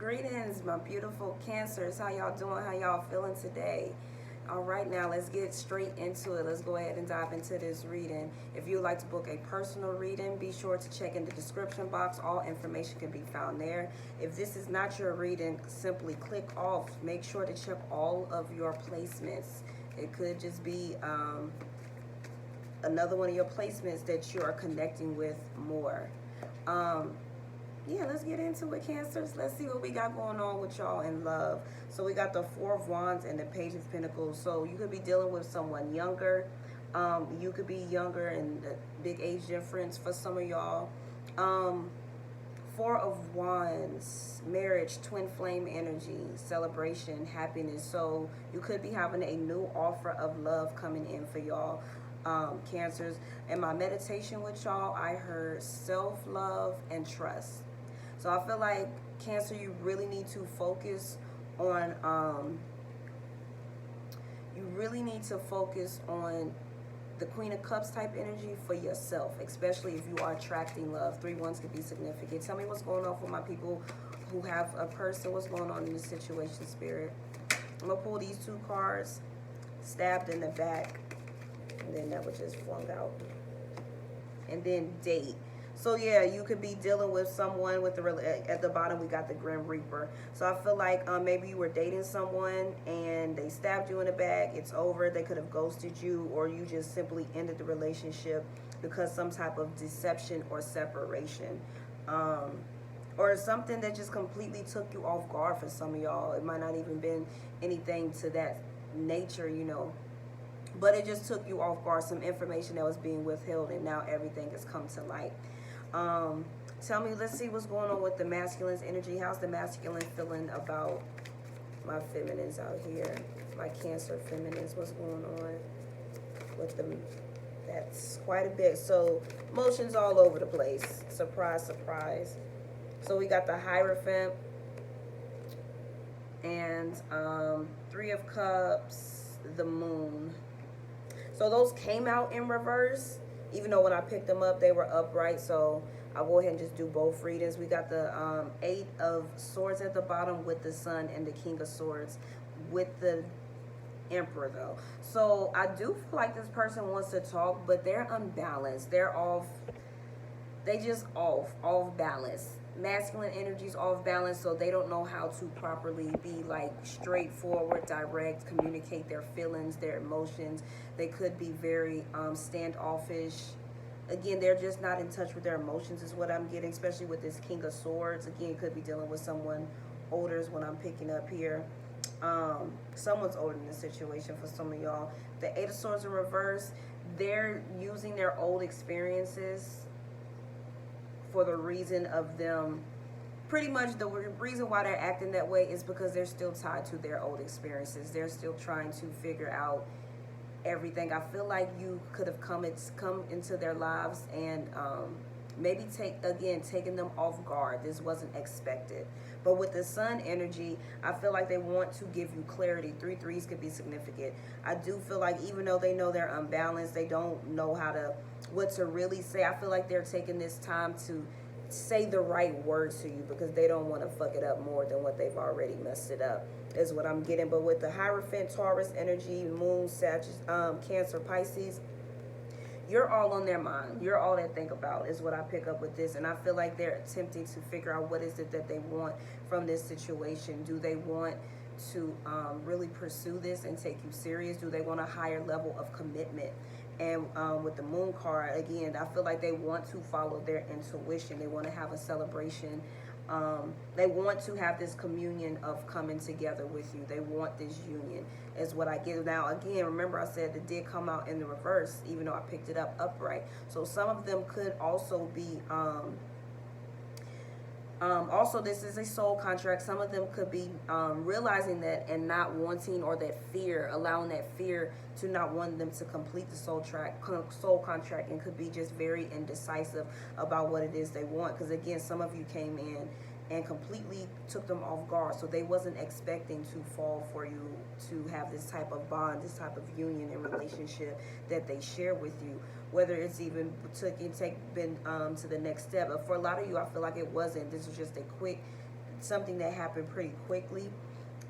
Greetings, my beautiful Cancers. How y'all doing? How y'all feeling today? All right, now let's get straight into it. Let's go ahead and dive into this reading. If you would like to book a personal reading, be sure to check in the description box. All information can be found there. If this is not your reading, simply click off. Make sure to check all of your placements. It could just be another one of your placements that you are connecting with more. Yeah, let's get into it, Cancers. Let's see what we got going on with y'all in love. So we got the Four of Wands and the Page of Pentacles. So you could be dealing with someone younger. You could be younger and the big age difference for some of y'all. Four of Wands, marriage, twin flame energy, celebration, happiness. So you could be having a new offer of love coming in for y'all. Cancers. In my meditation with y'all, I heard self-love and trust. So I feel like, Cancer, you really need to focus on the Queen of Cups type energy for yourself, especially if you are attracting love. 3 wands could be significant. Tell me what's going on for my people who have a person. What's going on in this situation, Spirit? I'm gonna pull these 2 cards. Stabbed in the back, and then that was just flung out. And then date. So yeah, you could be dealing with someone with at the bottom we got the Grim Reaper. So I feel like maybe you were dating someone and they stabbed you in the back. It's over. They could have ghosted you, or you just simply ended the relationship because some type of deception or separation. Or something that just completely took you off guard for some of y'all. It might not even been anything to that nature, you know. But it just took you off guard, some information that was being withheld, and now everything has come to light. Tell me, let's see what's going on with the masculine's energy. How's the masculine feeling about my feminines out here? My Cancer feminines, what's going on with them? That's quite a bit. So emotions all over the place. Surprise, surprise. So we got the Hierophant and 3 of Cups, the Moon. So those came out in reverse, even though when I picked them up, they were upright. So I'll go ahead and just do both readings. We got the 8 of Swords at the bottom with the Sun, and the King of Swords with the Emperor, though. So I do feel like this person wants to talk, but they're unbalanced. They're off. They just off balance. Masculine energy is off balance, so they don't know how to properly be like straightforward, direct, communicate their feelings, their emotions. They could be very standoffish. Again, they're just not in touch with their emotions is what I'm getting, especially with this King of Swords. Again, could be dealing with someone older is what I'm picking up here. Someone's older in this situation for some of y'all. The 8 of Swords in reverse, they're using their old experiences for the reason of them, pretty much the reason why they're acting that way is because they're still tied to their old experiences. They're still trying to figure out everything. I feel like you could have come into their lives and maybe taking them off guard. This wasn't expected. But with the Sun energy, I feel like they want to give you clarity. 3 threes could be significant. I do feel like even though they know they're unbalanced, they don't know what to really say. I feel like they're taking this time to say the right words to you because they don't want to fuck it up more than what they've already messed it up, is what I'm getting. But with the Hierophant, Taurus energy, Moon, Cancer, Pisces, you're all on their mind. You're all they think about is what I pick up with this. And I feel like they're attempting to figure out what is it that they want from this situation. Do they want to really pursue this and take you serious? Do they want a higher level of commitment? And with the Moon card, again, I feel like they want to follow their intuition. They want to have a celebration. They want to have this communion of coming together with you. They want this union is what I get. Now, again, remember I said it did come out in the reverse, even though I picked it up upright. So some of them could also be... also, this is a soul contract. Some of them could be realizing that and not wanting, or that fear, allowing that fear to not want them to complete the soul contract, and could be just very indecisive about what it is they want. Because again, some of you came in and completely took them off guard, so they wasn't expecting to fall for you, to have this type of bond, this type of union and relationship that they share with you, whether it's even been to the next step. But for a lot of you, I feel like it wasn't. This was just a quick something that happened pretty quickly,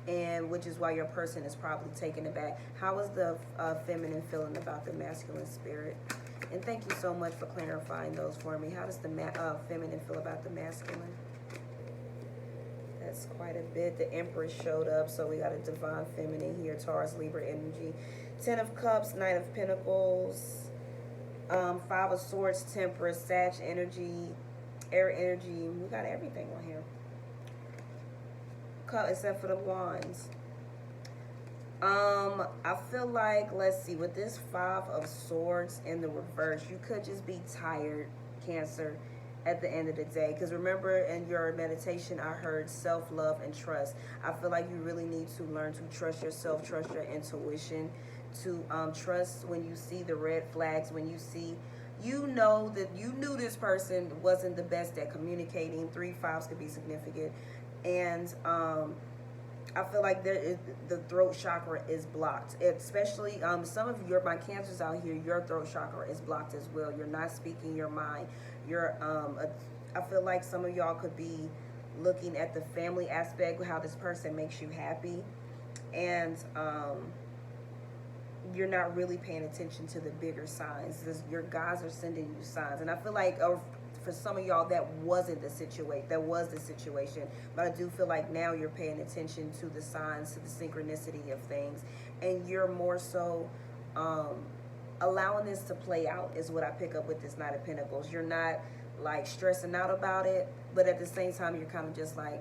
and which is why your person is probably taken aback. How is the feminine feeling about the masculine spirit? And thank you so much for clarifying those for me. How does the feminine feel about the masculine? That's quite a bit. The Empress showed up, so we got a divine feminine here. Taurus, Libra energy. 10 of Cups, Knight of Pentacles, 5 of Swords, Temperance, Sag energy, air energy. We got everything on here. Except for the Wands. I feel like, let's see, with this 5 of Swords in the reverse, you could just be tired, Cancer, at the end of the day. Because remember, in your meditation, I heard self-love and trust. I feel like you really need to learn to trust yourself, trust your intuition, to trust when you see the red flags, when you see, you know that you knew this person wasn't the best at communicating. 3 5s could be significant. And I feel like the throat chakra is blocked. Especially some of my Cancers out here, your throat chakra is blocked as well. You're not speaking your mind. I feel like some of y'all could be looking at the family aspect, how this person makes you happy, and you're not really paying attention to the bigger signs. Your guys are sending you signs, and I feel like for some of y'all that wasn't the situation. That was the situation, but I do feel like now you're paying attention to the signs, to the synchronicity of things, and you're more so allowing this to play out is what I pick up with this Knight of Pentacles. You're not like stressing out about it, but at the same time you're kind of just like,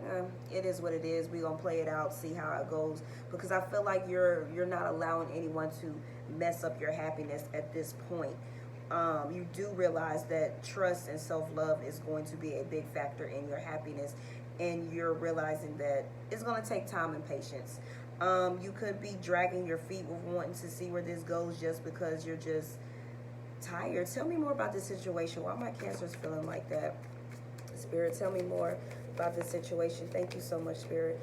it is what it is. We're gonna play it out, see how it goes, because I feel like you're not allowing anyone to mess up your happiness at this point. You do realize that trust and self-love is going to be a big factor in your happiness, and you're realizing that it's going to take time and patience. You could be dragging your feet with wanting to see where this goes just because you're just tired. Tell me more about this situation. Why my Cancers feeling like that? Spirit, tell me more about this situation. Thank you so much, Spirit.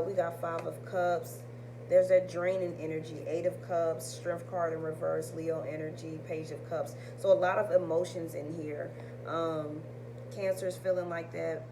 We got 5 of Cups. There's that draining energy. 8 of Cups, Strength card in reverse, Leo energy, Page of Cups. So a lot of emotions in here. Cancer's feeling like that.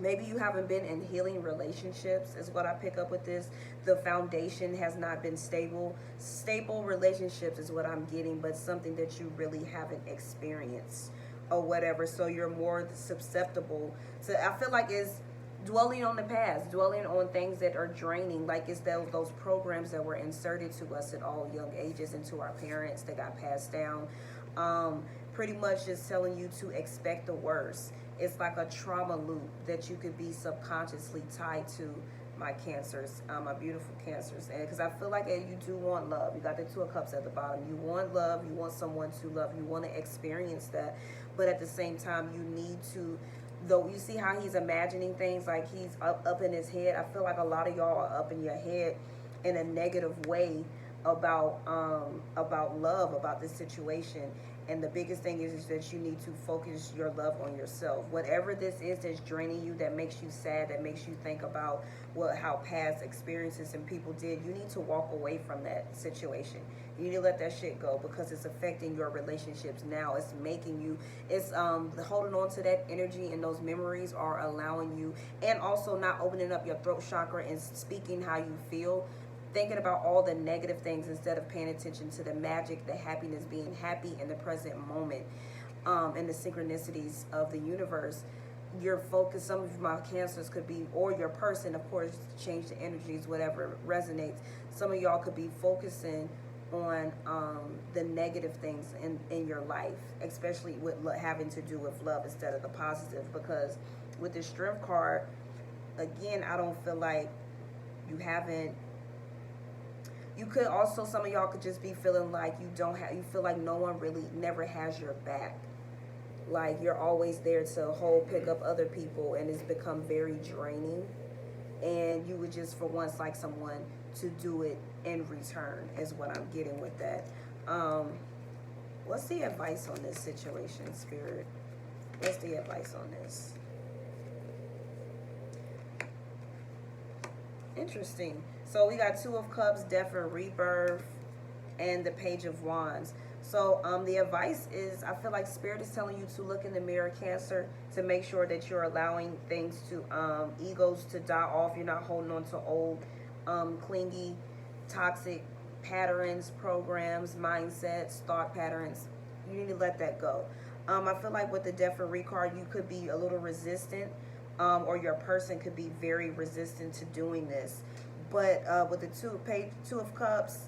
Maybe you haven't been in healing relationships is what I pick up with this. The foundation has not been stable. Stable relationships is what I'm getting, but something that you really haven't experienced or whatever. So you're more susceptible to, I feel like it's dwelling on the past, dwelling on things that are draining. Like it's those programs that were inserted to us at all young ages and to our parents that got passed down. Pretty much just telling you to expect the worst. It's like a trauma loop that you could be subconsciously tied to, my Cancers, my beautiful Cancers. And because I feel like you do want love. You got the 2 of Cups at the bottom. You want love. You want someone to love. You want to experience that. But at the same time, you need to, though, you see how he's imagining things like he's up in his head. I feel like a lot of y'all are up in your head in a negative way about love, about this situation. And the biggest thing is that you need to focus your love on yourself. Whatever this is that's draining you, that makes you sad, that makes you think about how past experiences and people did, you need to walk away from that situation. You need to let that shit go because it's affecting your relationships now. It's making you, it's holding on to that energy, and those memories are allowing you, and also not opening up your throat chakra and speaking how you feel. Thinking about all the negative things instead of paying attention to the magic, the happiness, being happy in the present moment, and the synchronicities of the universe. Your focus, some of my Cancers could be, or your person, of course, change the energies, whatever resonates. Some of y'all could be focusing on the negative things in your life, especially with having to do with love instead of the positive, because with the Strength card, again, I don't feel like you haven't. You could also, some of y'all could just be feeling like you feel like no one really never has your back. Like you're always there to pick up other people, and it's become very draining. And you would just for once like someone to do it in return is what I'm getting with that. What's the advice on this situation, Spirit? What's the advice on this? Interesting. So we got 2 of Cups, Death and Rebirth, and the Page of Wands. So the advice is, I feel like Spirit is telling you to look in the mirror, Cancer, to make sure that you're allowing things to, egos to die off. You're not holding on to old, clingy, toxic patterns, programs, mindsets, thought patterns. You need to let that go. I feel like with the Death and Recard, you could be a little resistant, or your person could be very resistant to doing this. But with the Two of Cups,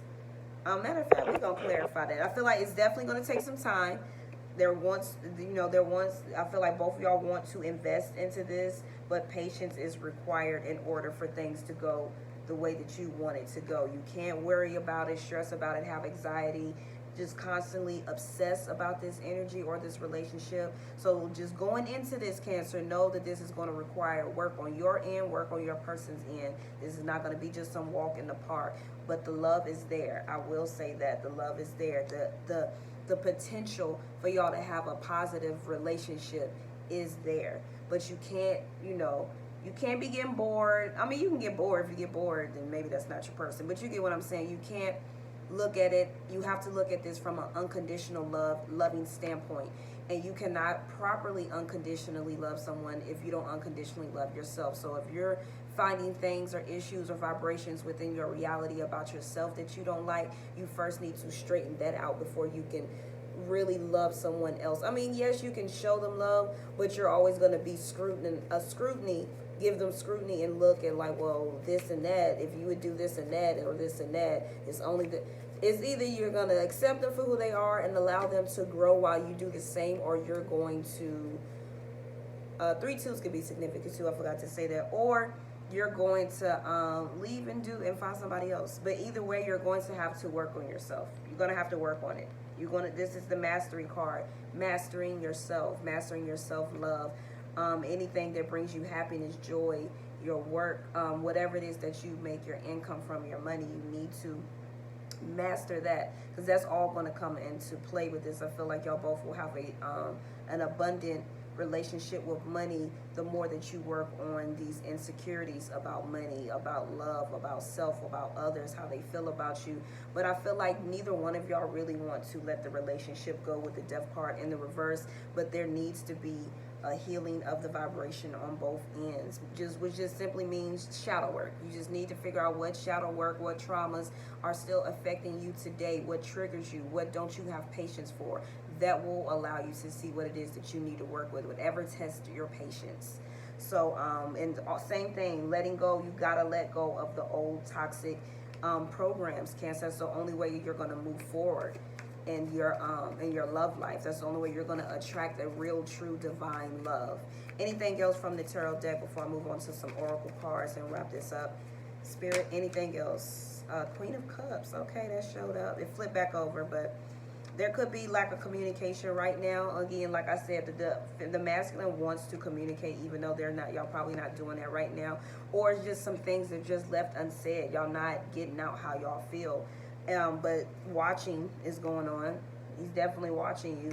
matter of fact, we're gonna clarify that. I feel like it's definitely gonna take some time. I feel like both of y'all want to invest into this, but patience is required in order for things to go the way that you want it to go. You can't worry about it, stress about it, have anxiety, just constantly obsess about this energy or this relationship. So just going into this, Cancer, know that this is going to require work on your end, work on your person's end. This is not going to be just some walk in the park, but the love is there. I will say that the love is there. The potential for y'all to have a positive relationship is there, but you can't, you can't be getting bored. I mean, you can get bored. If you get bored, then maybe that's not your person, but you get what I'm saying. You can't look at it. You have to look at this from an unconditional loving standpoint, and you cannot properly unconditionally love someone if you don't unconditionally love yourself. So if you're finding things or issues or vibrations within your reality about yourself that you don't like, you first need to straighten that out before you can really love someone else. I mean, yes, you can show them love, but you're always going to be scrutiny. Give them scrutiny and look at like, well, this and that. If you would do this and that or this and that, it's either you're going to accept them for who they are and allow them to grow while you do the same, or you're going to 3 twos could be significant too. I forgot to say that. Or you're going to leave and find somebody else. But either way, you're going to have to work on yourself. You're going to have to work on it. This is the mastery card, mastering yourself, love. Anything that brings you happiness, joy, your work, whatever it is that you make your income from, your money, you need to master that, because that's all going to come into play with this. I feel like y'all both will have an abundant relationship with money the more that you work on these insecurities about money, about love, about self, about others, how they feel about you. But I feel like neither one of y'all really want to let the relationship go with the Death card in the reverse, but there needs to be a healing of the vibration on both ends, which just simply means shadow work. You just need to figure out what shadow work, what traumas are still affecting you today, what triggers you, what don't you have patience for. That will allow you to see what it is that you need to work with, whatever tests your patience. So, and same thing, letting go. You gotta let go of the old toxic programs, Cancer. That's the only way you're gonna move forward in your love life. That's the only way you're going to attract a real, true, divine love. Anything else from the tarot deck before I move on to some oracle cards and wrap this up? Spirit, anything else? Queen of Cups. Okay, that showed up. It flipped back over, but there could be lack of communication right now. Again, like I said, the masculine wants to communicate, even though they're not. Y'all probably not doing that right now, or it's just some things that just left unsaid. Y'all not getting out how y'all feel. But watching is going on. He's definitely watching you,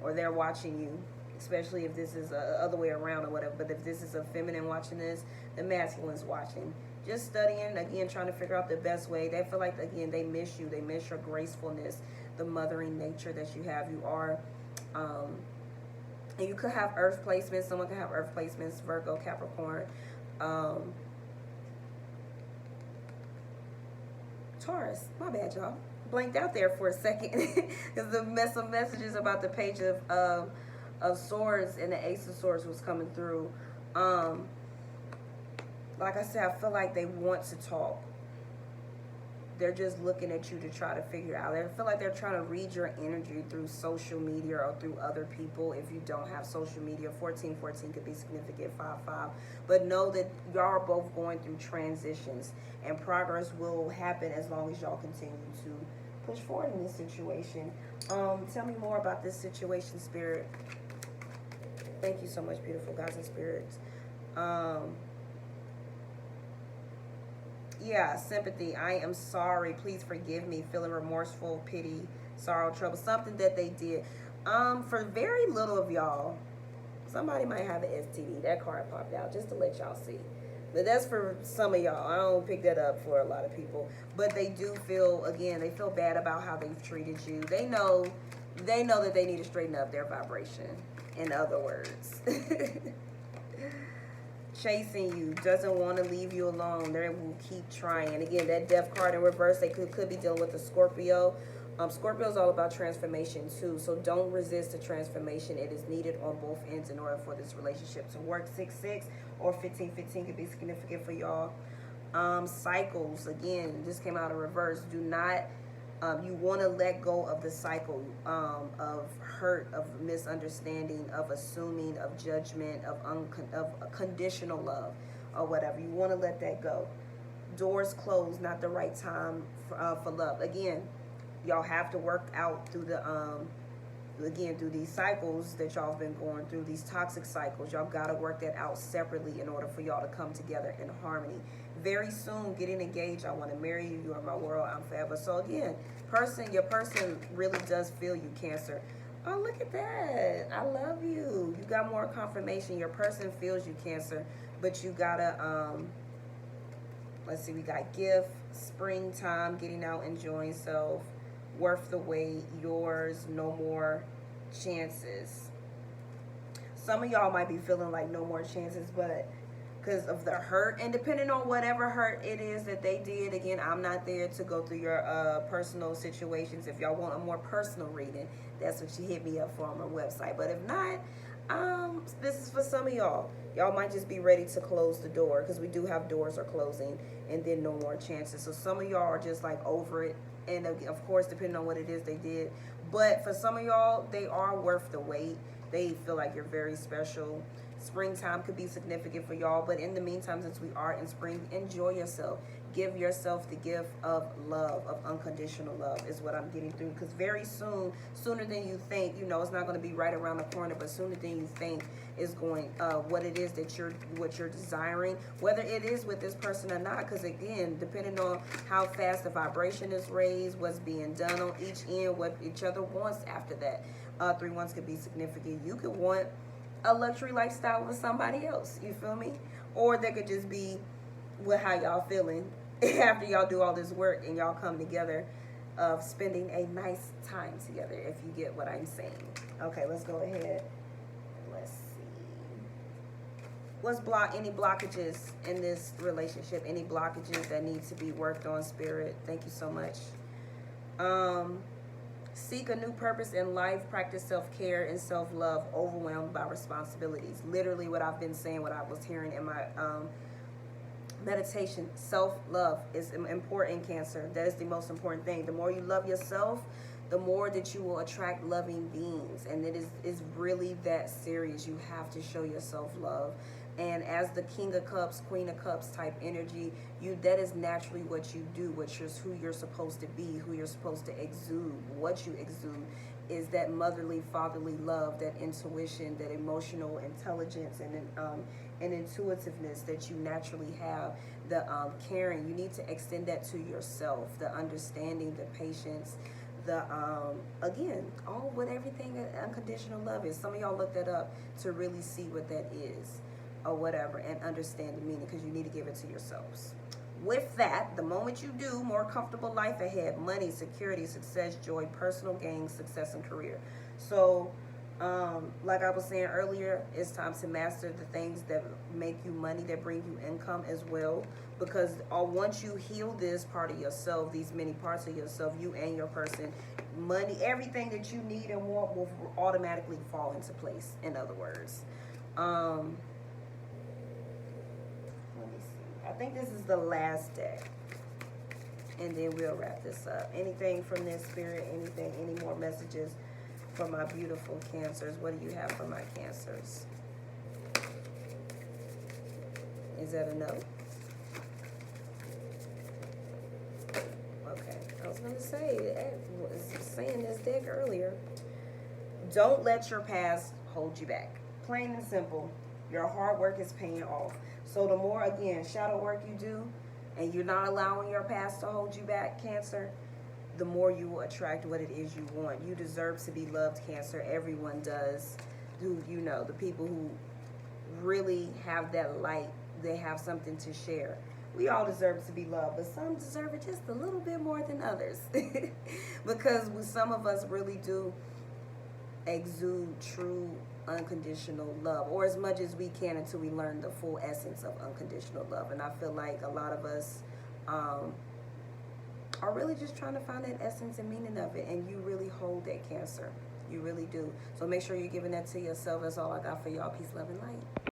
or they're watching you, especially if this is the other way around or whatever. But if this is a feminine watching this, the masculine's watching. Just studying, again, trying to figure out the best way. They feel like, again, they miss you. They miss your gracefulness, the mothering nature that you have. You are, and you could have earth placements. Someone could have earth placements, Virgo, Capricorn, Taurus. My bad, y'all. Blanked out there for a second because some messages about the Page of Swords and the Ace of Swords was coming through. Like I said, I feel like they want to talk. They're just looking at you to try to figure out. I feel like they're trying to read your energy through social media or through other people. If you don't have social media, 1414 could be significant, 55. But know that y'all are both going through transitions, and progress will happen as long as y'all continue to push forward in this situation. Tell me more about this situation, Spirit. Thank you so much, beautiful guys and spirits. Yeah, sympathy. I am sorry. Please forgive me. Feeling remorseful, pity, sorrow, trouble. Something that they did. For very little of y'all, somebody might have an STD. That card popped out just to let y'all see. But that's for some of y'all. I don't pick that up for a lot of people. But they do feel, again, they feel bad about how they've treated you. They know that they need to straighten up their vibration, in other words. Chasing you, doesn't want to leave you alone. They will keep trying. And again, that death card in reverse, they could be dealing with a Scorpio. Scorpio is all about transformation too, so don't resist the transformation. It is needed on both ends in order for this relationship to work. 6-6 or 15-15 could be significant for y'all. Cycles, again, this came out in reverse. Do not, you want to let go of the cycle of hurt, of misunderstanding, of assuming, of judgment, of conditional love or whatever. You want to let that go. Doors closed, not the right time for love. Again, y'all have to work out through the through these cycles that y'all have been going through, these toxic cycles. Y'all got to work that out separately in order for y'all to come together in harmony. Very soon, getting engaged. I want to marry you. You are my world. I'm forever. So again, your person really does feel you, Cancer. Oh, look at that. I love you. You got more confirmation. Your person feels you, Cancer. But you got to, let's see, we got gift, springtime, getting out, enjoying self, worth the wait, yours, no more chances. Some of y'all might be feeling like no more chances, but because of the hurt, and depending on whatever hurt it is that they did, again, I'm not there to go through your personal situations. If y'all want a more personal reading, that's what you hit me up for on my website. But if not, this is for some of y'all. Y'all might just be ready to close the door, because we do have doors are closing and then no more chances. So some of y'all are just like over it. And of course, depending on what it is they did. But for some of y'all, they are worth the wait. They feel like you're very special. Springtime could be significant for y'all. But in the meantime, since we are in spring, enjoy yourself. Give yourself the gift of love, of unconditional love is what I'm getting through. Because very soon, sooner than you think, you know, it's not going to be right around the corner, but sooner than you think is going, what it is that what you're desiring, whether it is with this person or not. Because again, depending on how fast the vibration is raised, what's being done on each end, what each other wants after that. 3 months could be significant. You could want a luxury lifestyle with somebody else, you feel me? Or there could just be with how y'all feeling after y'all do all this work and y'all come together of spending a nice time together, if you get what I'm saying. Okay, let's go ahead. Let's see. What's any blockages in this relationship? Any blockages that need to be worked on, Spirit? Thank you so much. Seek a new purpose in life, practice self-care and self-love, overwhelmed by responsibilities. Literally what I've been saying, what I was hearing in my meditation. Self-love is important, Cancer. That is the most important thing. The more you love yourself, the more that you will attract loving beings. And it is really that serious. You have to show yourself love. And as the King of Cups, Queen of Cups type energy, that is naturally what you do, who you're supposed to be, who you're supposed to exude. What you exude is that motherly, fatherly love, that intuition, that emotional intelligence, and intuitiveness that you naturally have. The caring, you need to extend that to yourself. The understanding, the patience, the again, all what everything that unconditional love is. Some of y'all look that up to really see what that is, or whatever, and understand the meaning, because you need to give it to yourselves. With that, the moment you do, more comfortable life ahead, money, security, success, joy, personal gain, success, and career. So, like I was saying earlier, it's time to master the things that make you money, that bring you income as well. Because once you heal this part of yourself, these many parts of yourself, you and your person, money, everything that you need and want will automatically fall into place, in other words. I think this is the last deck, and then we'll wrap this up. Anything from this, Spirit? Anything? Any more messages for my beautiful Cancers? What do you have for my Cancers? Is that a no? Okay, I was going to say, I was saying this deck earlier. Don't let your past hold you back. Plain and simple. Your hard work is paying off. So the more, again, shadow work you do, and you're not allowing your past to hold you back, Cancer, the more you will attract what it is you want. You deserve to be loved, Cancer. Everyone does. The people who really have that light, they have something to share. We all deserve to be loved, but some deserve it just a little bit more than others. Because some of us really do exude true unconditional love, or as much as we can until we learn the full essence of unconditional love. And I feel like a lot of us are really just trying to find that essence and meaning of it, and you really hold that, Cancer. You really do. So make sure you're giving that to yourself. That's all I got for y'all. Peace, love, and light.